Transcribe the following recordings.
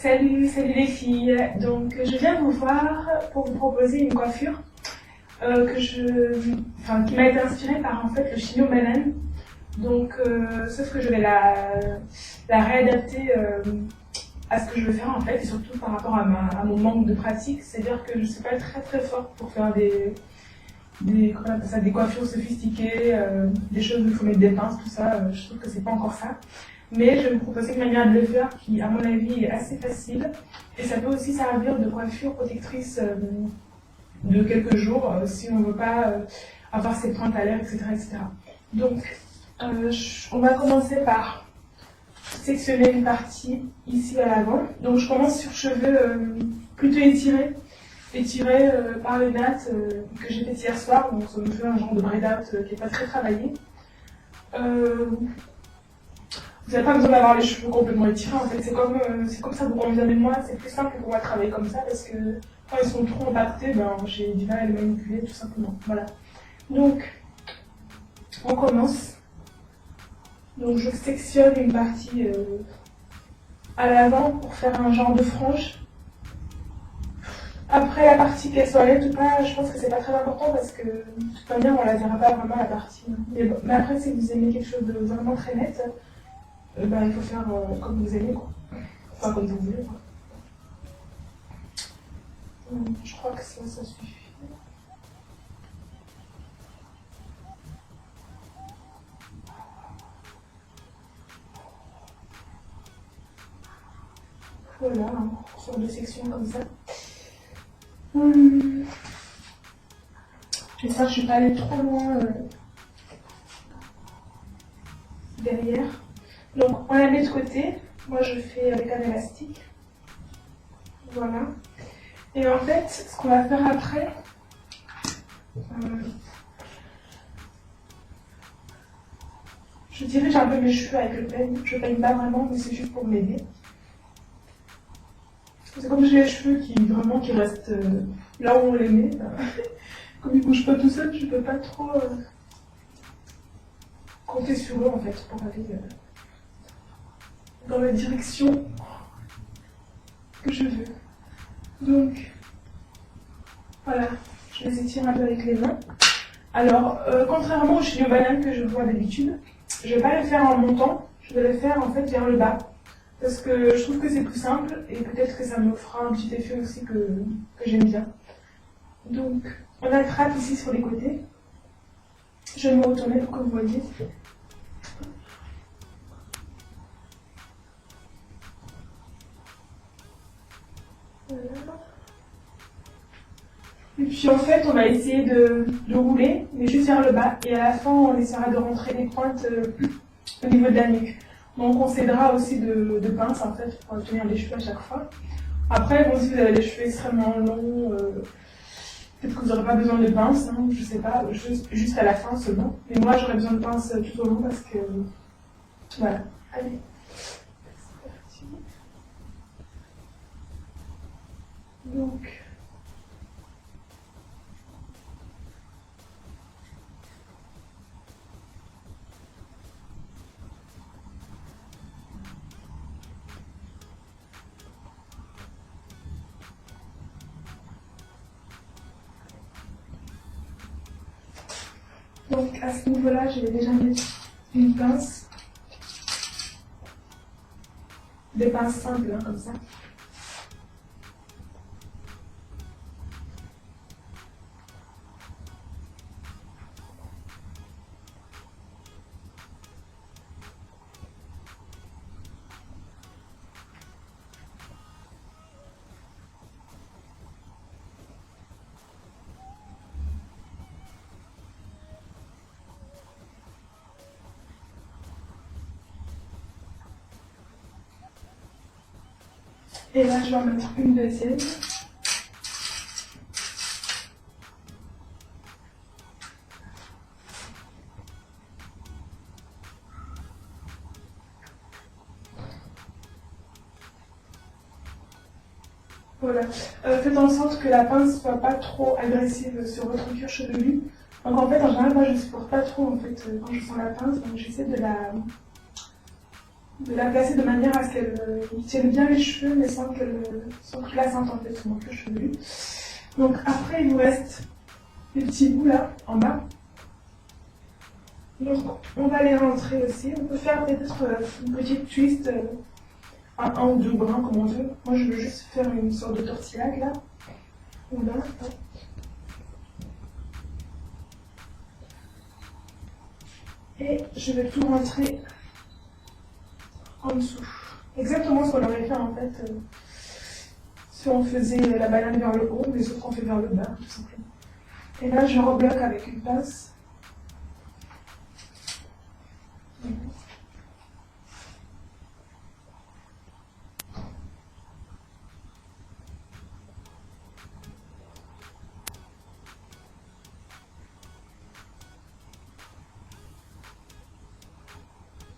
Salut les filles. Donc je viens vous voir pour vous proposer une coiffure qui m'a été inspirée par en fait le chignon banane. Donc sauf que je vais la réadapter à ce que je veux faire en fait et surtout par rapport à mon manque de pratique. C'est-à-dire que je ne suis pas très forte pour faire comment on appelle ça, des coiffures sophistiquées, des choses où il faut mettre des pinces, tout ça. Je trouve que c'est pas encore ça. Mais je vais vous proposer une manière de le faire qui, à mon avis, est assez facile. Et ça peut aussi servir de coiffure protectrice de quelques jours si on ne veut pas avoir ses pointes à l'air, etc. Donc, on va commencer par sectionner une partie ici à l'avant. Donc, je commence sur cheveux plutôt étirés par les nattes que j'ai fait hier soir. Donc, ça me fait un genre de braid-out qui n'est pas très travaillé. Vous n'avez pas besoin d'avoir les cheveux complètement étirés, en fait, c'est comme ça vous convient de moi, c'est plus simple pour moi de travailler comme ça parce que quand ils sont trop impactés, j'ai du mal à les manipuler tout simplement. Voilà. Donc, on commence. Donc je sectionne une partie à l'avant pour faire un genre de frange. Après la partie qu'elle soit nette ou pas, je pense que c'est pas très important parce que de toute manière on la verra pas vraiment la partie. Mais après si vous aimez quelque chose de vraiment très net, il faut faire comme vous aimez, quoi. Enfin, comme vous voulez, quoi. Je crois que ça suffit. Voilà, sur deux sections comme ça. J'espère que je ne vais pas aller trop loin derrière. Donc on la met de côté, moi je fais avec un élastique, voilà. Et en fait, ce qu'on va faire après, je dirige un peu mes cheveux avec le peigne, je peigne pas vraiment, mais c'est juste pour m'aider. C'est comme j'ai les cheveux qui restent là où on les met, comme ils bougent pas tout seuls, je peux pas trop compter sur eux en fait pour aller dans la direction que je veux. Donc, voilà, je les étire un peu avec les mains. Alors, contrairement au chignon banane que je vois d'habitude, je ne vais pas le faire en montant, je vais le faire en fait vers le bas. Parce que je trouve que c'est plus simple et peut-être que ça me fera un petit effet aussi que j'aime bien. Donc, on attrape ici sur les côtés. Je vais me retourner pour que vous voyez. Voilà. Et puis en fait, on va essayer de rouler, mais juste vers le bas. Et à la fin, on essaiera de rentrer les pointes au niveau de la nuque. Donc on s'aidera aussi de pinces en fait pour obtenir les cheveux à chaque fois. Après, bon, si vous avez des cheveux extrêmement longs, peut-être que vous n'aurez pas besoin de pinces, hein, je sais pas, juste à la fin seulement. Mais moi, j'aurais besoin de pinces tout au long parce que... Voilà, allez. C'est parti. Donc... Donc à ce niveau-là, je vais déjà mettre une pince, des pinces simples comme ça. Et là, je vais en mettre une deuxième. Voilà. Faites en sorte que la pince ne soit pas trop agressive sur votre cuir chevelu. Donc en fait, en général, moi je ne supporte pas trop en fait, quand je sens la pince, donc j'essaie de de la placer de manière à ce qu'elle tienne bien les cheveux, mais sans que la sente en fait sur mon cuir chevelu. Donc après, il vous reste les petits bouts là, en bas. Donc on va les rentrer aussi. On peut faire peut-être une petite twist, un ou deux brins comme on veut. Moi je veux juste faire une sorte de tortillade là. Voilà. Et je vais tout rentrer en dessous. Exactement ce qu'on aurait fait en fait si on faisait la banane vers le haut, les autres on fait vers le bas tout simplement. Et là je rebloque avec une pince.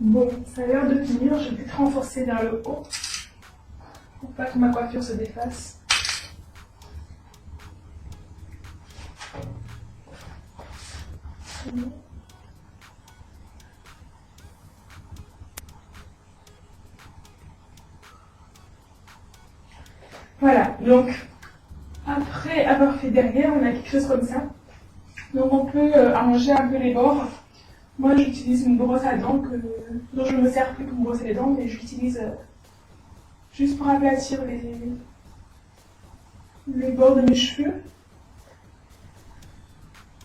Bon, ça a l'air de tenir, je vais peut-être renforcer vers le haut pour pas que ma coiffure se défasse. Voilà, donc après avoir fait derrière, on a quelque chose comme ça. Donc on peut arranger un peu les bords. Moi j'utilise une brosse à dents dont je ne me sers plus pour me brosser les dents, mais j'utilise juste pour aplatir les bords de mes cheveux.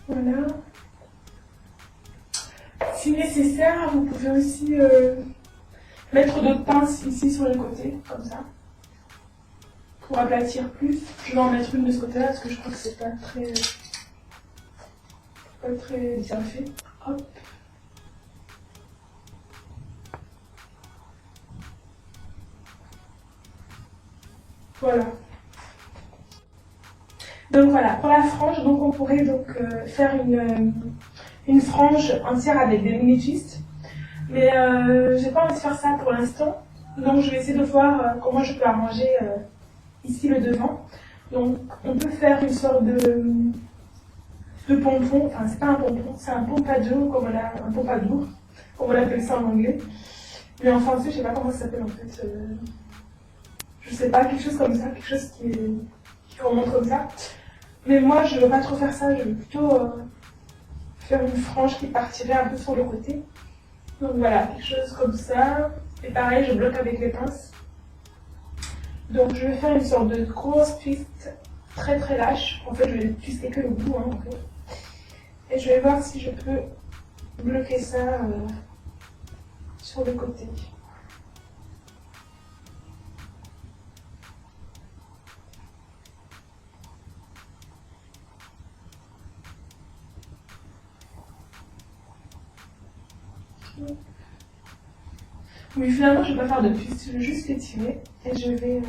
Voilà. Si nécessaire, vous pouvez aussi mettre d'autres pinces ici sur les côtés, comme ça, pour aplatir plus. Je vais en mettre une de ce côté-là parce que je crois que c'est pas très bien fait. Hop. Voilà. Donc voilà, pour la frange, donc on pourrait donc faire une frange entière avec des mini twists. Mais j'ai pas envie de faire ça pour l'instant. Donc je vais essayer de voir comment je peux arranger ici le devant. Donc on peut faire une sorte de pompon, enfin c'est pas un pompon, c'est un pompadour, un pompadour, comme on l'appelle ça en anglais. Mais en français, je sais pas comment ça s'appelle en fait. Je sais pas, quelque chose comme ça, quelque chose qui remonte comme ça. Mais moi, je veux pas trop faire ça, je veux plutôt faire une frange qui partirait un peu sur le côté. Donc voilà, quelque chose comme ça. Et pareil, je bloque avec les pinces. Donc je vais faire une sorte de grosse twist très très lâche. En fait, je vais twister que le bout, hein, en fait. Et je vais voir si je peux bloquer ça sur le côté. Oui, finalement, je ne vais pas faire de twist, je vais juste l'étirer et je vais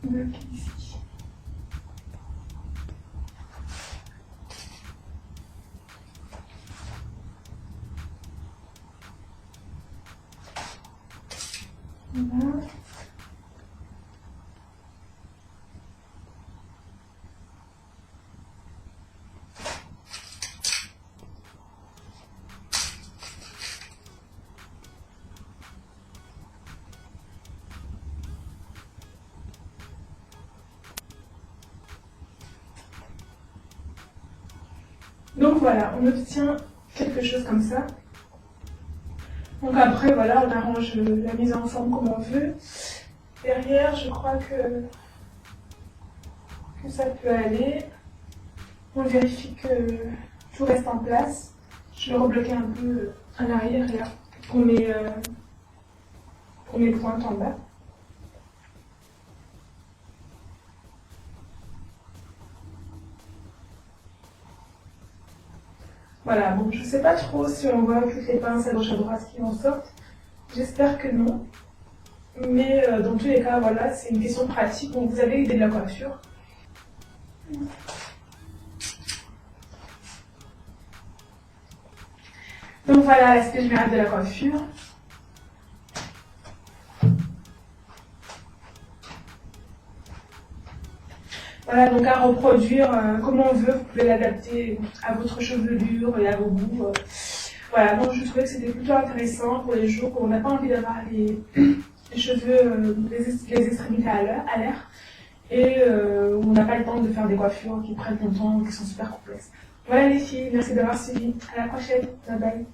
bloquer ici. Voilà. Donc voilà, on obtient quelque chose comme ça. Donc après, voilà, on arrange la mise en forme comme on veut. Derrière, je crois que ça peut aller. On vérifie que tout reste en place. Je vais rebloquer un peu à l'arrière là pour mes pointes en bas. Voilà, bon, je sais pas trop si on voit toutes les pinces à gauche à droite qui en sortent. J'espère que non. Mais dans tous les cas, voilà, c'est une question pratique. Donc vous avez l'idée de la coiffure. Donc voilà l'aspect général de la coiffure. Voilà, donc à reproduire comme on veut, vous pouvez l'adapter à votre chevelure et à vos goûts. voilà, donc je trouvais que c'était plutôt intéressant pour les jours où on n'a pas envie d'avoir les cheveux, les extrémités à l'air, et où on n'a pas le temps de faire des coiffures qui prennent longtemps, qui sont super complexes. Voilà les filles, merci d'avoir suivi. À la prochaine. Bye bye.